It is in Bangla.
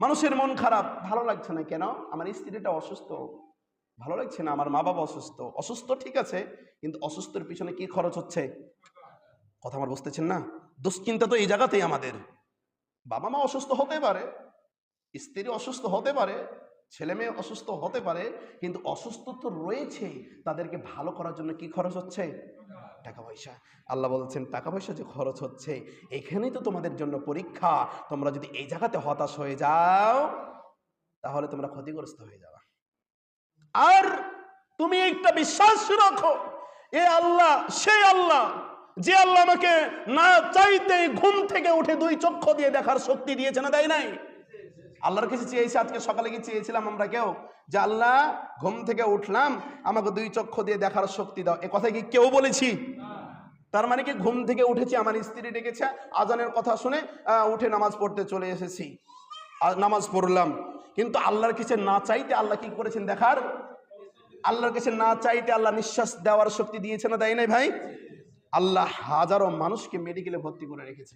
মানুষের মন খারাপ, ভালো লাগছে না কেন? আমার স্ত্রীটা অসুস্থ, ভালো লাগছে না, আমার মা বাবা অসুস্থ। অসুস্থ ঠিক আছে, কিন্তু অসুস্থের পিছনে কি খরচ হচ্ছে? কথা আমার বুঝতেছেন না? দুশ্চিন্তা তো এই জায়গাতেই আমাদের। বাবা মা অসুস্থ হতে পারে, স্ত্রী অসুস্থ হতে পারে, ছেলে মেয়ে অসুস্থ হতে পারে, কিন্তু অসুস্থ তো রয়েছে, তাদেরকে ভালো করার জন্য কি খরচ হচ্ছে? টাকা পয়সা। আল্লাহ বলছেন টাকা পয়সা যে খরচ হচ্ছে, এখানেই তো তোমাদের জন্য পরীক্ষা। তোমরা যদি এই জায়গাতে হতাশ হয়ে যাও, তাহলে তোমরা ক্ষতিগ্রস্ত হয়ে যাবে। আর তুমি একটা বিশ্বাস রাখো, এ আল্লাহ সেই আল্লাহ যে আল্লাহ আমাকে না চাইতে ঘুম থেকে উঠে 2 চক্ষু দিয়ে দেখার শক্তি দিয়েছে, না দেয় নাই? আল্লাহর কাছে চেয়েছি, আজকে সকালে কি চেয়েছিলাম আমরা কেউ যে আল্লাহ ঘুম থেকে উঠলাম, আমাকে 2 চক্ষু দিয়ে দেখার শক্তি দাও? এ কথা কি কেউ বলেছি? তার মানে কি ঘুম থেকে উঠেছি, আমার স্ত্রী ডেকেছে, আজানের কথা শুনে উঠে নামাজ পড়তে চলে এসেছি, নামাজ পড়লাম, কিন্তু আল্লাহর কাছে না চাইতে আল্লাহ কি করেছেন দেখার? আল্লাহর কাছে না চাইতে আল্লাহ নিঃশ্বাস দেওয়ার শক্তি দিয়েছে, না দেয় নাই ভাই? আল্লাহ হাজারো মানুষকে মেডিকেলে ভর্তি করে রেখেছে।